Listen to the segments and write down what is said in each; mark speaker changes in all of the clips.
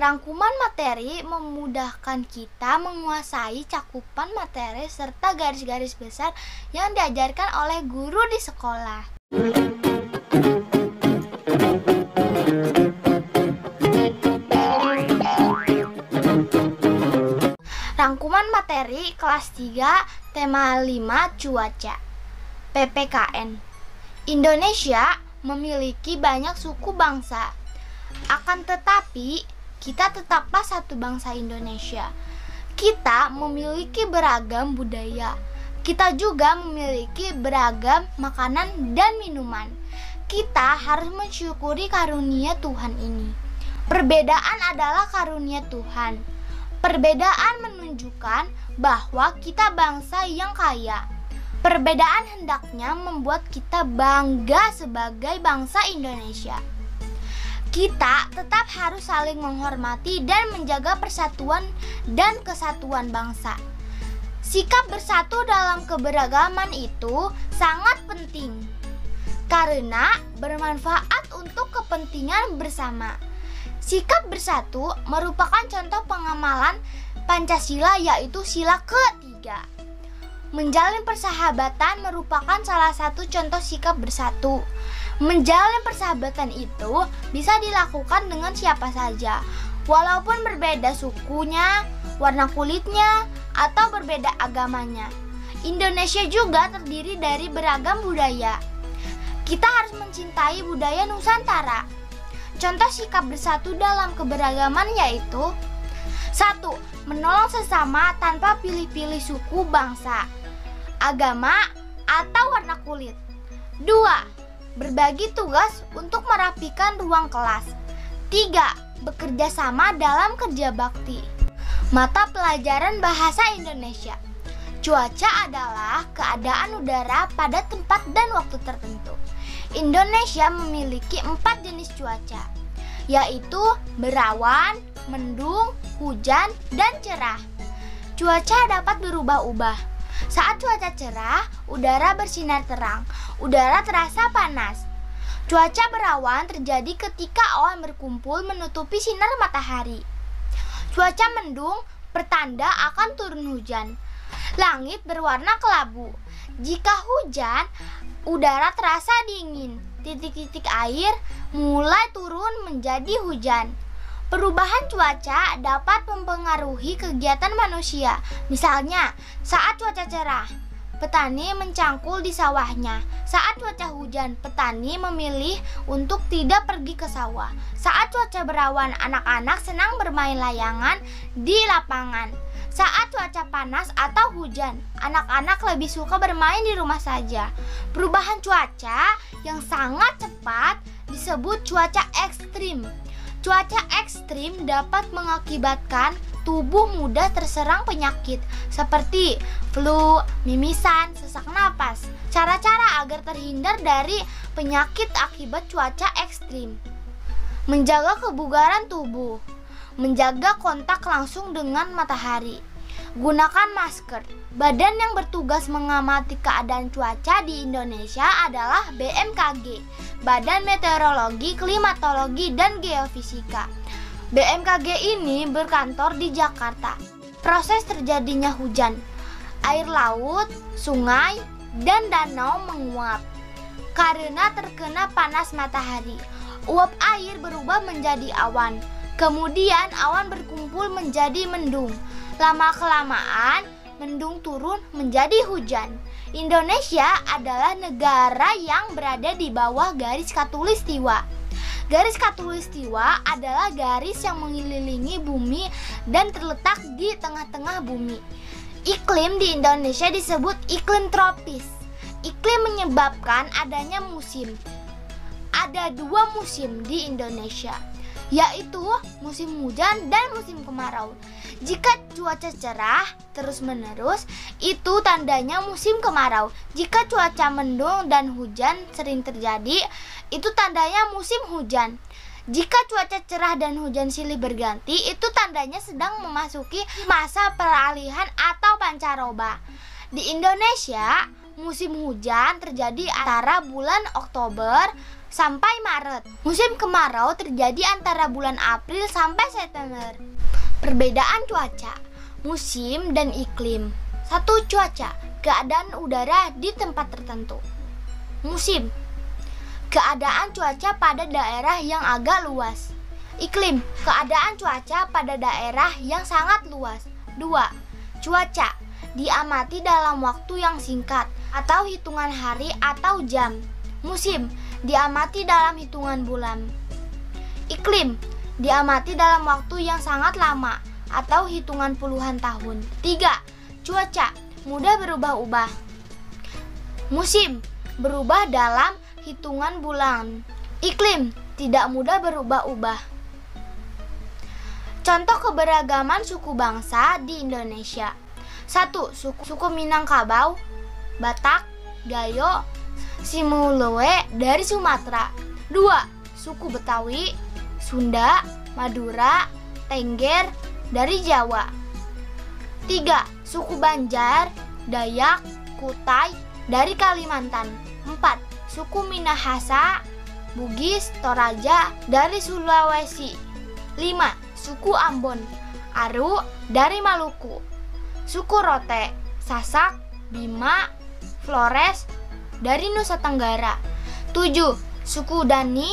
Speaker 1: Rangkuman materi memudahkan kita menguasai cakupan materi serta garis-garis besar yang diajarkan oleh guru di sekolah. Rangkuman materi kelas 3 tema 5 cuaca PPKN. Indonesia memiliki banyak suku bangsa. Akan tetapi, kita tetaplah satu bangsa Indonesia. Kita memiliki beragam budaya. Kita juga memiliki beragam makanan dan minuman. Kita harus mensyukuri karunia Tuhan ini. Perbedaan adalah karunia Tuhan. Perbedaan menunjukkan bahwa kita bangsa yang kaya. Perbedaan hendaknya membuat kita bangga sebagai bangsa Indonesia. Kita tetap harus saling menghormati dan menjaga persatuan dan kesatuan bangsa. Sikap bersatu dalam keberagaman itu sangat penting karena bermanfaat untuk kepentingan bersama. Sikap bersatu merupakan contoh pengamalan Pancasila, yaitu sila ketiga. Menjalin persahabatan merupakan salah satu contoh sikap bersatu. Menjalin persahabatan itu bisa dilakukan dengan siapa saja, walaupun berbeda sukunya, warna kulitnya, atau berbeda agamanya. Indonesia juga terdiri dari beragam budaya. Kita harus mencintai budaya Nusantara. Contoh sikap bersatu dalam keberagaman yaitu 1. Menolong sesama tanpa pilih-pilih suku, bangsa, agama, atau warna kulit. 2. Berbagi tugas untuk merapikan ruang kelas. 3. Bekerja sama dalam kerja bakti. Mata pelajaran bahasa Indonesia. Cuaca adalah keadaan udara pada tempat dan waktu tertentu. Indonesia memiliki 4 jenis cuaca, yaitu berawan, mendung, hujan, dan cerah. Cuaca dapat berubah-ubah. Saat cuaca cerah, udara bersinar terang, udara terasa panas. Cuaca berawan terjadi ketika awan berkumpul menutupi sinar matahari. Cuaca mendung pertanda akan turun hujan. Langit berwarna kelabu. Jika hujan, udara terasa dingin. Titik-titik air mulai turun menjadi hujan. Perubahan cuaca dapat mempengaruhi kegiatan manusia. Misalnya, saat cuaca cerah, petani mencangkul di sawahnya. Saat cuaca hujan, petani memilih untuk tidak pergi ke sawah. Saat cuaca berawan, anak-anak senang bermain layangan di lapangan. Saat cuaca panas atau hujan, anak-anak lebih suka bermain di rumah saja. Perubahan cuaca yang sangat cepat disebut cuaca ekstrim. Cuaca ekstrim dapat mengakibatkan tubuh mudah terserang penyakit seperti flu, mimisan, sesak napas. Cara-cara agar terhindar dari penyakit akibat cuaca ekstrim: menjaga kebugaran tubuh, menjaga kontak langsung dengan matahari, gunakan masker. Badan yang bertugas mengamati keadaan cuaca di Indonesia adalah BMKG, Badan Meteorologi, Klimatologi, dan Geofisika. BMKG ini berkantor di Jakarta. Proses terjadinya hujan, air laut, sungai, dan danau menguap karena terkena panas matahari. Uap air berubah menjadi awan. Kemudian awan berkumpul menjadi mendung. Lama-kelamaan mendung turun menjadi hujan. Indonesia adalah negara yang berada di bawah garis khatulistiwa. Garis khatulistiwa adalah garis yang mengelilingi bumi dan terletak di tengah-tengah bumi. Iklim di Indonesia disebut iklim tropis. Iklim menyebabkan adanya musim. Ada 2 musim di Indonesia, yaitu musim hujan dan musim kemarau. Jika cuaca cerah terus-menerus, itu tandanya musim kemarau. Jika cuaca mendung dan hujan sering terjadi, itu tandanya musim hujan. Jika cuaca cerah dan hujan silih berganti, itu tandanya sedang memasuki masa peralihan atau pancaroba. Di Indonesia, Musim hujan terjadi antara bulan Oktober sampai Maret. Musim kemarau terjadi antara bulan April sampai September. Perbedaan cuaca, musim dan iklim. 1. Cuaca, keadaan udara di tempat tertentu. Musim, keadaan cuaca pada daerah yang agak luas. Iklim, keadaan cuaca pada daerah yang sangat luas. 2. Cuaca, diamati dalam waktu yang singkat atau hitungan hari atau jam. Musim, diamati dalam hitungan bulan. Iklim, diamati dalam waktu yang sangat lama atau hitungan puluhan tahun. 3. Cuaca, mudah berubah-ubah. Musim, berubah dalam hitungan bulan. Iklim, tidak mudah berubah-ubah. Contoh keberagaman suku bangsa di Indonesia. 1. Suku Minangkabau, Batak, Gayo, Simulue dari Sumatera. 2. Suku Betawi, Sunda, Madura, Tengger dari Jawa. 3. Suku Banjar, Dayak, Kutai dari Kalimantan. 4. Suku Minahasa, Bugis, Toraja dari Sulawesi. 5. Suku Ambon, Aru dari Maluku. Suku Rote, Sasak, Bima, Flores dari Nusa Tenggara. 7. Suku Dani,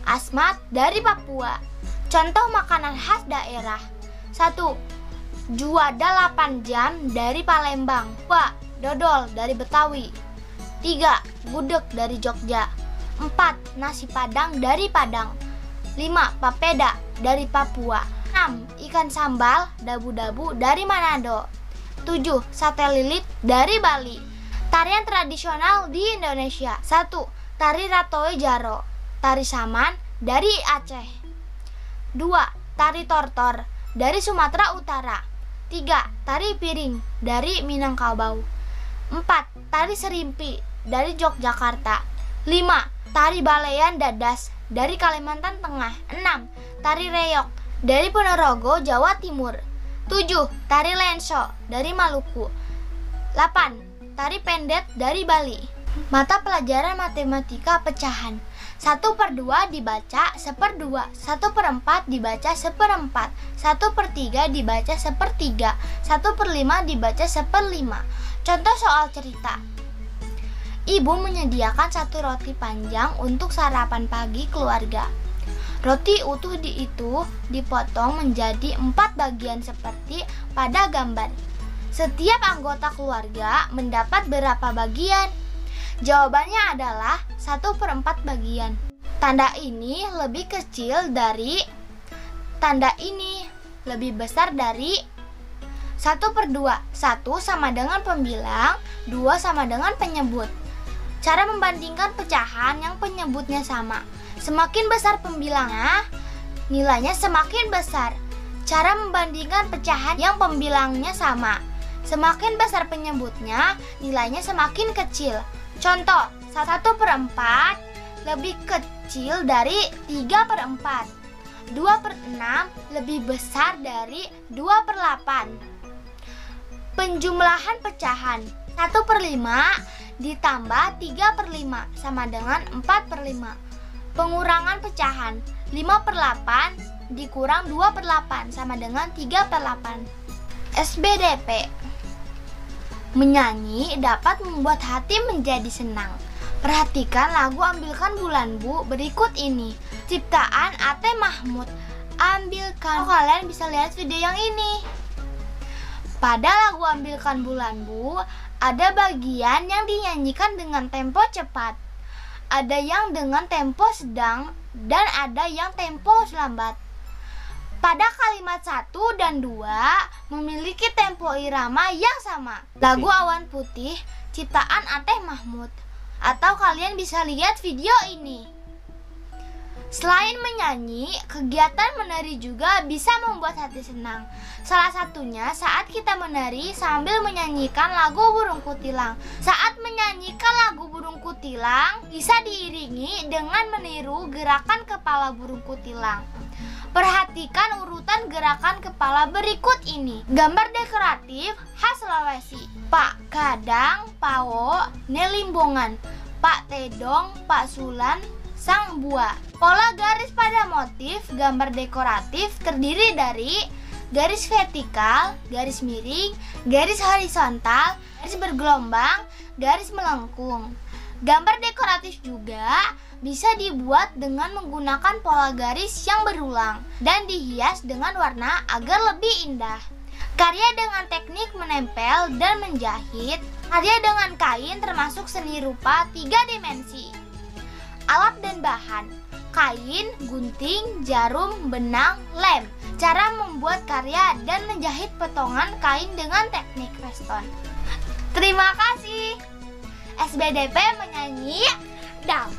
Speaker 1: Asmat dari Papua. Contoh makanan khas daerah. 1. Juada 8 jam dari Palembang. 2. Dodol dari Betawi. 3. Gudeg dari Jogja. 4. Nasi Padang dari Padang. 5. Papeda dari Papua. 6. Ikan sambal dabu-dabu dari Manado. 7. Sate lilit dari Bali. Tarian tradisional di Indonesia. 1. Tari Ratoe Jaro, tari Saman dari Aceh. 2. Tari Tortor dari Sumatera Utara. 3. Tari Piring dari Minangkabau. 4. Tari Serimpi dari Yogyakarta. 5. Tari Balean Dadas dari Kalimantan Tengah. 6. Tari Reyok dari Ponorogo, Jawa Timur. 7. Tari Lenso dari Maluku. 8. Tari Pendet dari Bali. Mata pelajaran matematika pecahan. 1/2 dibaca 1/2, 1/4 dibaca 1/4, 1/3 dibaca 1/3, 1/5 dibaca 1/5. Contoh soal cerita. Ibu menyediakan 1 roti panjang untuk sarapan pagi keluarga. Roti utuh itu dipotong menjadi 4 bagian seperti pada gambar. Setiap anggota keluarga mendapat berapa bagian? Jawabannya adalah 1/4 bagian. Tanda ini lebih kecil dari tanda ini, lebih besar dari 1/2. 1 sama dengan pembilang, 2 sama dengan penyebut. Cara membandingkan pecahan yang penyebutnya sama. Semakin besar pembilangnya, nilainya semakin besar. Cara membandingkan pecahan yang pembilangnya sama. Semakin besar penyebutnya, nilainya semakin kecil. Contoh, 1/4 lebih kecil dari 3/4. 2/6 lebih besar dari 2/8. Penjumlahan pecahan. 1/5 ditambah 3/5 sama dengan 4/5. Pengurangan pecahan. 5/8 dikurang 2/8 sama dengan 3/8. SBDP. Menyanyi dapat membuat hati menjadi senang. Perhatikan lagu Ambilkan Bulan Bu berikut ini. Ciptaan Ate Mahmud. Ambilkan. Kalian bisa lihat video yang ini. Pada lagu Ambilkan Bulan Bu, ada bagian yang dinyanyikan dengan tempo cepat. Ada yang dengan tempo sedang dan ada yang tempo lambat. Pada kalimat 1 dan 2 memiliki tempo irama yang sama. Lagu Awan Putih ciptaan Ateh Mahmud. Atau kalian bisa lihat video ini. Selain menyanyi, kegiatan menari juga bisa membuat hati senang. Salah satunya saat kita menari sambil menyanyikan lagu Burung Kutilang. Saat menyanyikan lagu Burung Kutilang, bisa diiringi dengan meniru gerakan kepala burung kutilang. Perhatikan urutan gerakan kepala berikut ini. Gambar dekoratif khas Sulawesi. Pak Kadang, Pawo, Nelimbongan, Pak Tedong, Pak Sulan, Sang Bua. Pola garis pada motif gambar dekoratif terdiri dari garis vertikal, garis miring, garis horizontal, garis bergelombang, garis melengkung. Gambar dekoratif juga bisa dibuat dengan menggunakan pola garis yang berulang dan dihias dengan warna agar lebih indah. Karya dengan teknik menempel dan menjahit. Karya dengan kain termasuk seni rupa 3 dimensi. Alat dan bahan: kain, gunting, jarum, benang, lem. Cara membuat karya dan menjahit potongan kain dengan teknik weston. Terima kasih. SBDP menyanyi Dam.